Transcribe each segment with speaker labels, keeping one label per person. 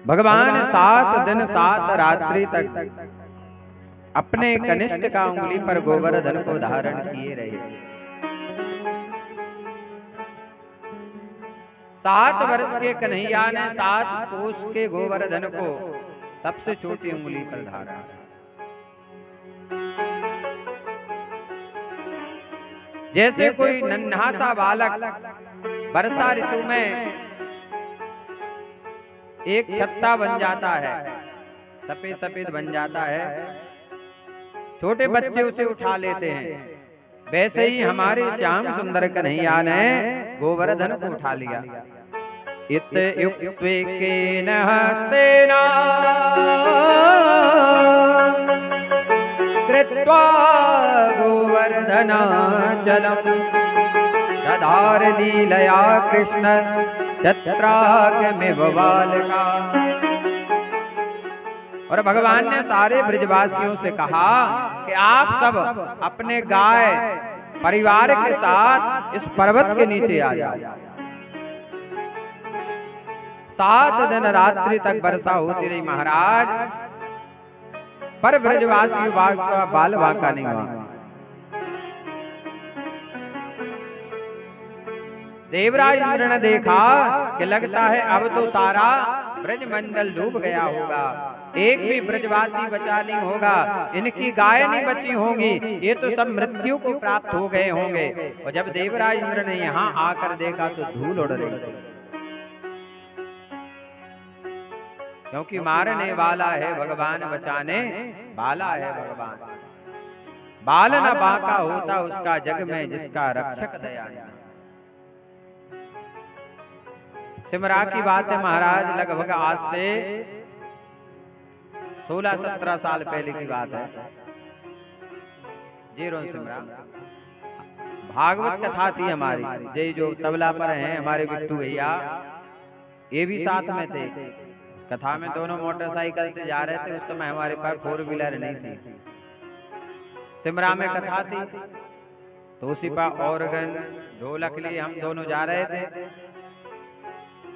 Speaker 1: भगवान 7 दिन 7 रात्रि तक अपने कनिष्ठ का उंगली पर गोवर्धन को धारण किए रहे। 7 वर्ष के कन्हैया ने 7 कोस के गोवर्धन को सबसे छोटी उंगली पर धारण। जैसे कोई नन्हा सा बालक वर्षा ऋतु में एक छत्ता बन जाता है, सफेद सफेद बन जाता है, छोटे बच्चे उसे उठा लेते हैं, वैसे ही हमारे श्याम सुंदर कन्हैया ने गोवर्धन को उठा लिया। इत युक्तेन हस्तेन कृत्वा गोवर्धनाचलं दधार लीलया कृष्ण छत्राकमिव बालका। और भगवान ने सारे ब्रजवासियों से कहा कि आप सब अपने गाय परिवार के साथ इस पर्वत के नीचे आ जाओ। 7 दिन रात्रि तक वर्षा होती रही महाराज, पर ब्रजवासी का बाल बांका नहीं हुआ। देवराज इंद्र ने देखा कि लगता है अब तो सारा ब्रजमंडल डूब गया होगा, एक भी ब्रजवासी बचा नहीं होगा, इनकी गाय नहीं बची होंगी, ये तो सब मृत्यु को प्राप्त हो गए होंगे। और जब देवराज इंद्र ने यहाँ आकर देखा तो धूल उड़ रही थी, क्योंकि मारने वाला है भगवान, बचाने वाला है भगवान। बाल न बांका होता उसका जग में जिसका रक्षक दयालु। सिमरा की बात है महाराज, लगभग आज से 16-17 साल पहले की बात है। जीरो सिमरा भागवत कथा थी हमारी, जय जो तबला पर हैं हमारे बिट्टू भैया, ये भी साथ में थे। कथा में दोनों मोटरसाइकिल से जा रहे थे, उस समय हमारे पास 4 व्हीलर नहीं थी। सिमरा में कथा थी तो उसी पर ऑर्गन ढोलक लिए हम दोनों जा रहे थे।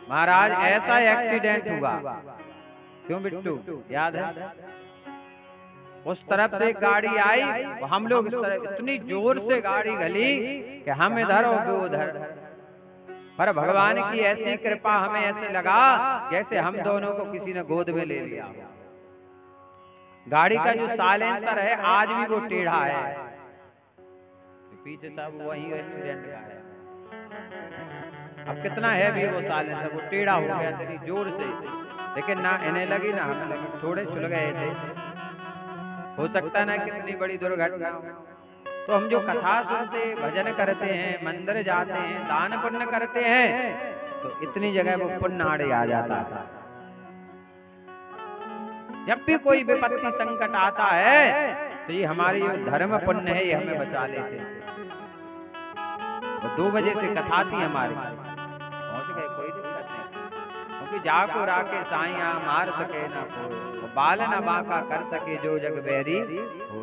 Speaker 1: महाराज ऐसा एक्सीडेंट हुआ, क्यों बिट्टू याद है? उस तरफ से एक गाड़ी आई, हम लोग इस तरफ, इतनी जोर से गाड़ी गली कि हम इधर और वो उधर, पर भगवान की ऐसी कृपा, हमें ऐसे लगा जैसे हम दोनों को किसी ने गोद में ले लिया। गाड़ी का जो साइलेंसर है आज भी वो टेढ़ा है, पीछे सब वही एक्सीडेंट का है। अब कितना है भी वो साइलेंसर, वो टेढ़ा हो गया इतनी जोर से, लेकिन ना इन्हें लगी ना हमें लगी, थोड़े छुल गए थे। हो सकता ना कितनी बड़ी दुर्घटना। तो हम जो कथा सुनते, भजन करते हैं, मंदिर जाते हैं, दान पुण्य करते हैं, तो इतनी जगह वो पुण्य आड़े आ जाता है। जब भी कोई विपत्ति संकट आता है तो ये हमारी जो धर्म पुण्य है ये हमें बचा लेते हैं। 2 बजे से कथा थी हमारी, पहुंच गए, कोई दिक्कत नहीं, क्योंकि जाको राके साइया मार सके ना कोई, बाल न बांका कर सके जो जग बैरी हो।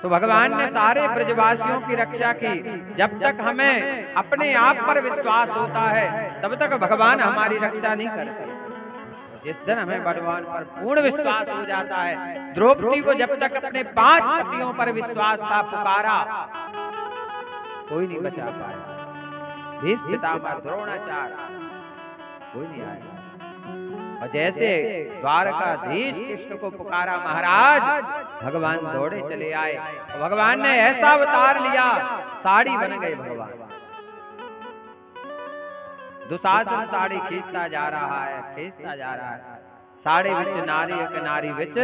Speaker 1: तो भगवान ने सारे ब्रजवासियों की रक्षा की। जब तक हमें अपने आप पर विश्वास होता है तब तक भगवान हमारी रक्षा नहीं करते। जिस दिन हमें भगवान पर पूर्ण विश्वास हो जाता है, द्रौपदी को जब तक अपने 5 पतियों पर विश्वास था, पुकारा, कोई नहीं बचा पाया। भीष्म पितामह, द्रोणाचार्य, कोई नहीं आया। और जैसे द्वारकाधीश कृष्ण को पुकारा महाराज, भगवान दौड़े चले आए। और भगवान ने ऐसा अवतार लिया, साड़ी बन गए भगवान। दुशासन साड़ी खींचता जा रहा है, खींचता जा रहा है, साड़ी विच नारी के नारी विच,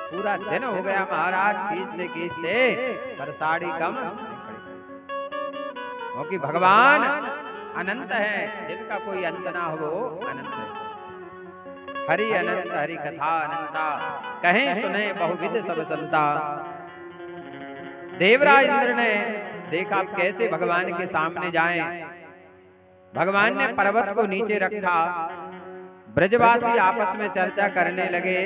Speaker 1: पूरा दिन हो गया महाराज खींचते खींचते, पर साड़ी कम, क्योंकि भगवान अनंत है, जिनका कोई अंत ना हो वो अनंत है। हरि अनंत हरि कथा अनंता, कहें सुने बहुविध सब संता। देवराज इंद्र ने देखा कैसे भगवान के सामने जाएं। भगवान ने पर्वत को नीचे रखा, ब्रजवासी आपस में चर्चा करने लगे।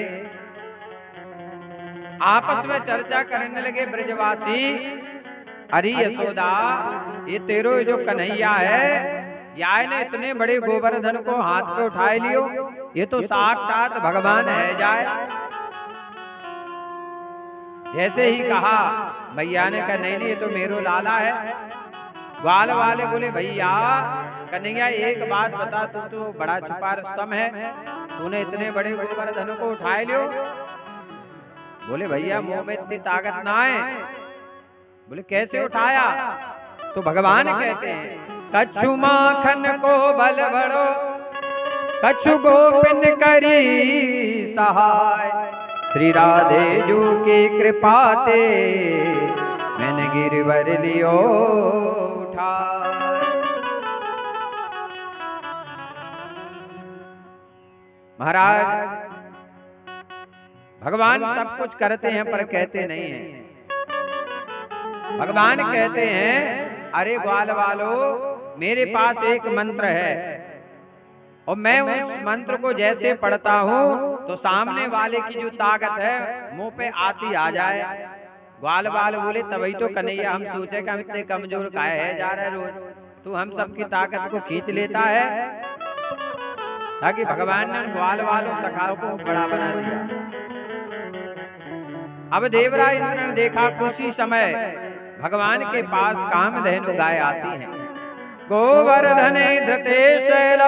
Speaker 1: आपस में चर्चा करने लगे ब्रजवासी, अरे यशोदा, ये तेरो जो कन्हैया है या ने इतने बड़े गोवर्धन को हाथ पे उठाए लियो, ये तो साक्षात भगवान है जाए। जैसे ही कहा भैया ने कहा नहीं नहीं ये तो मेरो लाला है। ग्वाल वाले बोले भैया कन्हैया एक बात बता, तू तो बड़ा छुपा रुस्तम है, तूने इतने बड़े गोवर्धन को उठाए लियो। बोले भैया मुंह में इतनी ताकत ना है। बोले कैसे उठाया? तो भगवान कहते हैं कछु माखन को बल बड़ो, कछु गोपिन करी सहाय, श्री राधे जू की कृपा ते मैंने गिरवर लियो उठा। महाराज भगवान सब कुछ करते हैं पर कहते नहीं हैं। भगवान कहते हैं अरे ग्वाल वालो मेरे पास एक मंत्र है और मैं उस मंत्र को जैसे पढ़ता हूँ तो सामने वाले की जो ताकत है मुंह पे आती आ जाए। ग्वाल वाल बोले तभी तो कन्हैया हम सोचे कि हम इतने कमजोर काहे है जा रहे रोज, तू हम सबकी ताकत को खींच लेता है। ताकि भगवान ने ग्वाल वालों सखाओं को बड़ा बना दिया। अब देवराज इंद्र ने देखा उसी समय भगवान के पास कामधेनु गाय आती है। गोवर्धने धृते शैल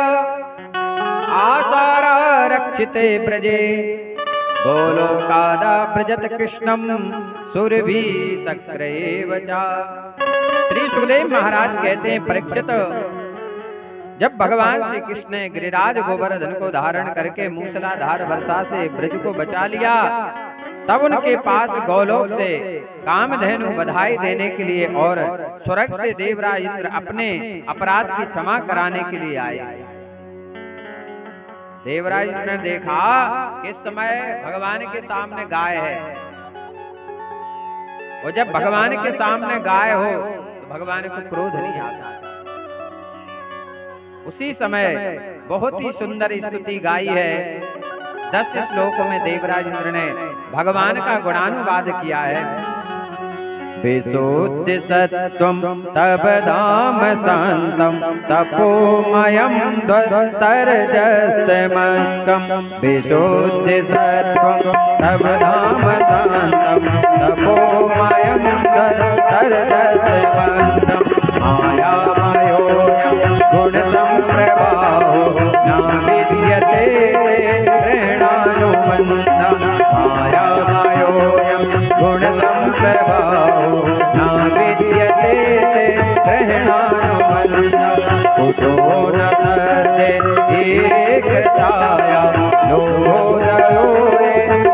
Speaker 1: आसारा रक्षिते प्रजे, गोलोकादा प्रजत कृष्णम सुरभि सक्रेव चा। श्री सुखदेव महाराज कहते हैं परीक्षित, जब भगवान श्री कृष्ण ने गिरिराज गोवर्धन को धारण करके मूसलाधार वर्षा से ब्रज को बचा लिया, तब उनके पास गोलोक से कामधेनु बधाई देने के लिए और स्वर्ग से देवराज इंद्र अपने अपराध की क्षमा कराने के लिए आए। देवराज इंद्र ने देखा इस समय भगवान के सामने गाय है, और जब भगवान के सामने गाय हो तो भगवान को क्रोध नहीं आता। उसी समय बहुत ही सुंदर स्तुति गाई है। 10 श्लोकों में देवराज इंद्र ने भगवान का गुणानुवाद किया है। विशुद्धि सत्वम तब धाम शांतम तपोमयम तरजस्मकम, विशुद्धि सत्वम तब धाम शांतम तपोमयम तरजस्मकम, मायामयोऽयं गुण संप्रवाहो न विद्यते प्रेरणानुबन्धः, मायामयोऽयं गुण संप्रवाहो न विद्यते ग्रहणानुबन्धः, कुतो न तस्य एकताया लोकोदयो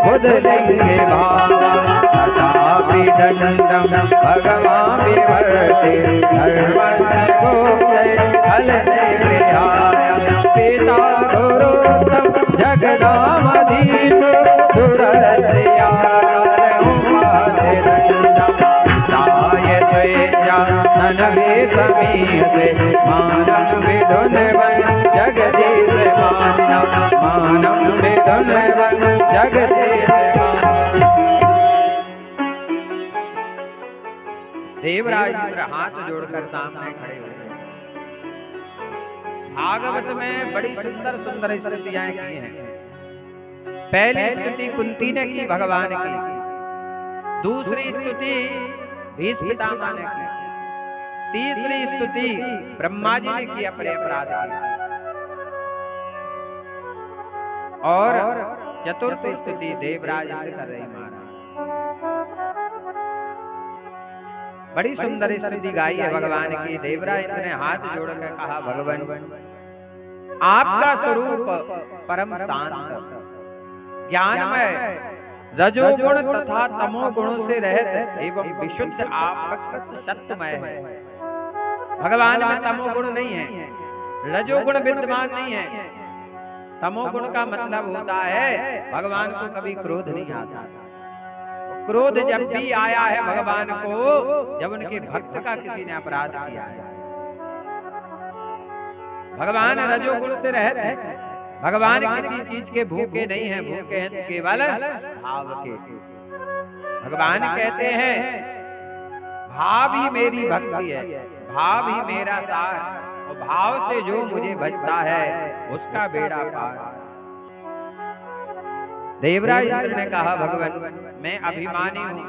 Speaker 1: बुधलिंगे भावा, तथापि दण्डं भगवान् विवर्ते धर्मस्य गोप्ते फलते गृहाय, पिता गुरुत्तम जगदामधीश सुरस्या ननवे समीहते मानव विधुनवन जगदीश मानिना, मानव विधुनवन जगदीश मानिना। देवराज इंद्र हाथ जोड़कर सामने खड़े हुए। भागवत में बड़ी सुंदर सुंदर स्तुतियां की हैं। पहली स्तुति कुंती ने की भगवान की, दूसरी स्तुति भीष्म पितामह ने की, तीसरी स्तुति ब्रह्मा जी ने की अपने अपराध की, और चतुर्थ स्तुति देवराज इंद्र कर रहे महाराज। बड़ी सुंदर स्तुति गाई है भगवान की। देवराज इंद्र ने हाथ जोड़कर कहा भगवान आपका स्वरूप परम शांत ज्ञानमय रजोगुण तथा तमोगुणों से रहित एवं विशुद्ध आपकृत सत्यमय है। भगवान में तमोगुण नहीं है, रजोगुण विद्यमान नहीं है। तमोगुण का मतलब होता है भगवान को कभी क्रोध नहीं आता। क्रोध जब भी आया है भगवान को जब उनके भक्त का किसी ने अपराध किया है। भगवान रजोगुण से रहित है। भगवान किसी चीज के भूखे नहीं है, भूखे हैं तो केवल भाव के। भगवान कहते हैं भाव ही मेरी भक्ति है, भाव ही मेरा सार, और भाव से जो मुझे भजता है उसका बेड़ा पार। देवराज इंद्र ने कहा भगवान मैं अभिमानी हूं,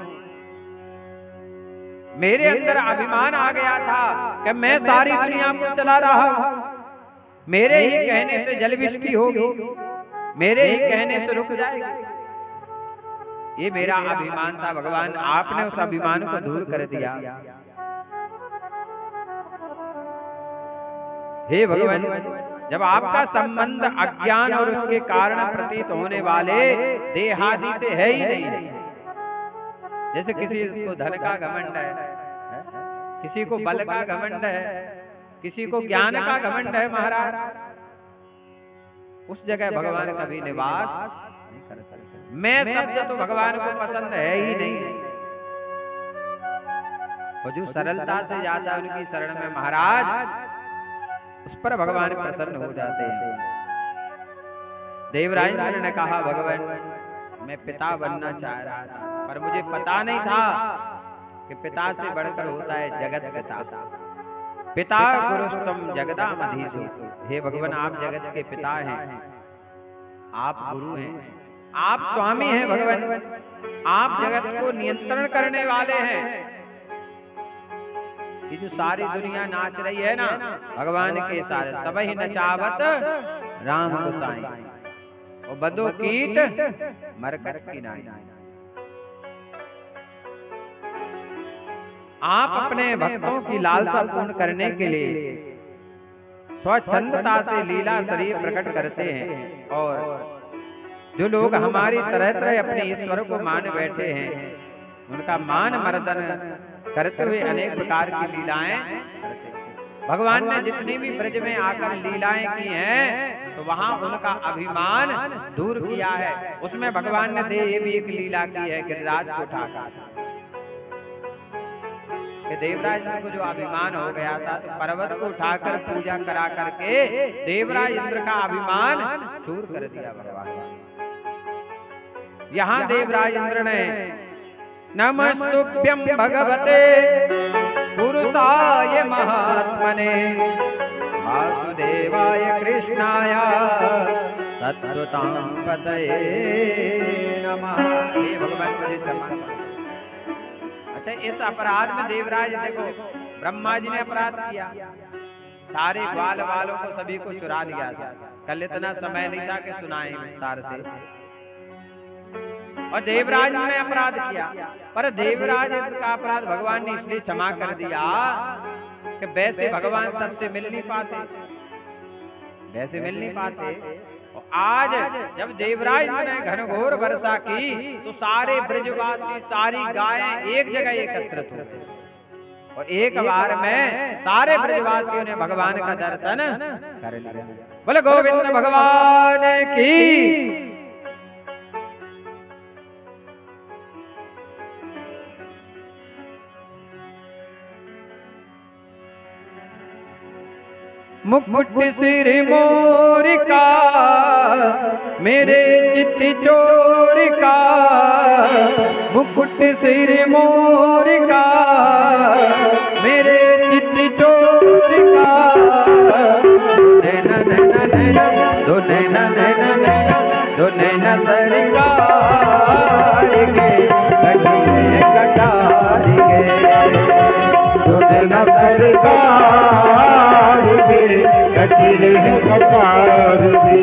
Speaker 1: मेरे अंदर अभिमान आ गया था कि मैं सारी दुनिया को चला रहा हूं, मेरे ही कहने से जलविष्टि होगी, मेरे ही कहने से रुक जाएगी। ये मेरा अभिमान था भगवान, आपने उस अभिमान को दूर कर दिया। हे भगवान, जब आपका संबंध अज्ञान और उसके कारण प्रतीत होने वाले देहादि से है ही नहीं, जैसे किसी को धन का घमंड है, किसी को बल का घमंड है, किसी को ज्ञान का घमंड है महाराज, उस जगह भगवान कभी निवास नहीं कर सकते। मैं शब्द तो भगवान को पसंद है ही नहीं, और जो सरलता से जाता है उनकी शरण में महाराज, उस पर भगवान प्रसन्न हो जाते हैं। देवराज इंद्र ने कहा भगवान मैं पिता बनना चाह रहा था, पर मुझे पता नहीं था कि पिता से बढ़कर होता है जगत पिता। पिता गुरुस्तम जगदामधीसो, हे भगवान आप जगत के पिता हैं, आप गुरु हैं, आप स्वामी हैं भगवान, आप जगत को नियंत्रण करने वाले हैं। ये जो सारी दुनिया नाच रही है ना भगवान के सारे, सब ही नचावत राम गोसाई, और बदो कीट मरकट की नाई। आप अपने भक्तों की लालसा पूर्ण करने के लिए स्वच्छंदता से लीला शरीर प्रकट करते हैं, और जो लोग हमारी तरह तरह अपने ईश्वर को मान बैठे हैं उनका मान मर्दन करते हुए अनेक प्रकार की लीलाएं करते हैं। भगवान ने जितनी भी ब्रज में आकर लीलाएं की हैं तो वहां उनका अभिमान दूर किया है। उसमें भगवान ने ये भी एक लीला की है गिरिराज को उठाकर, कि देवराज इंद्र को जो अभिमान हो गया था तो पर्वत को उठाकर पूजा करा करके देवराज इंद्र का अभिमान चूर कर दिया भगवान। यहाँ देवराज इंद्र ने नमस्तुभ्यं भगवते पुरुषाय महात्मने वासुदेवाय कृष्णाय सत्वतां पतये नमः। हे भगवान मुझे क्षमा। अच्छा, इस अपराध में देवराज देखो ब्रह्मा जी ने अपराध किया, सारे ग्वाल वालों को सभी को चुरा लिया था। कल इतना समय नहीं था कि सुनाएं विस्तार से। और देवराज ने अपराध किया, पर देवराज का अपराध भगवान ने इसलिए क्षमा कर दिया कि वैसे भगवान सबसे मिल नहीं पाते, वैसे मिल नहीं पाते। और आज जब देवराज ने घनघोर वर्षा की तो सारे ब्रजवासी सारी गायें एक जगह एकत्रित हो गए, और एक बार में सारे ब्रजवासियों ने भगवान का दर्शन कर लिया। बोले गोविंद भगवान की। मुकुट सिर मोर का मेरे चित चोर का, मुकुट सिर मोर का मेरे चित चोर का, नैना नैना नैना दो नैना नैना नैना दो नैना सरकार के कटिले कटार के, दो नैना सरकार के कटिले कटार के।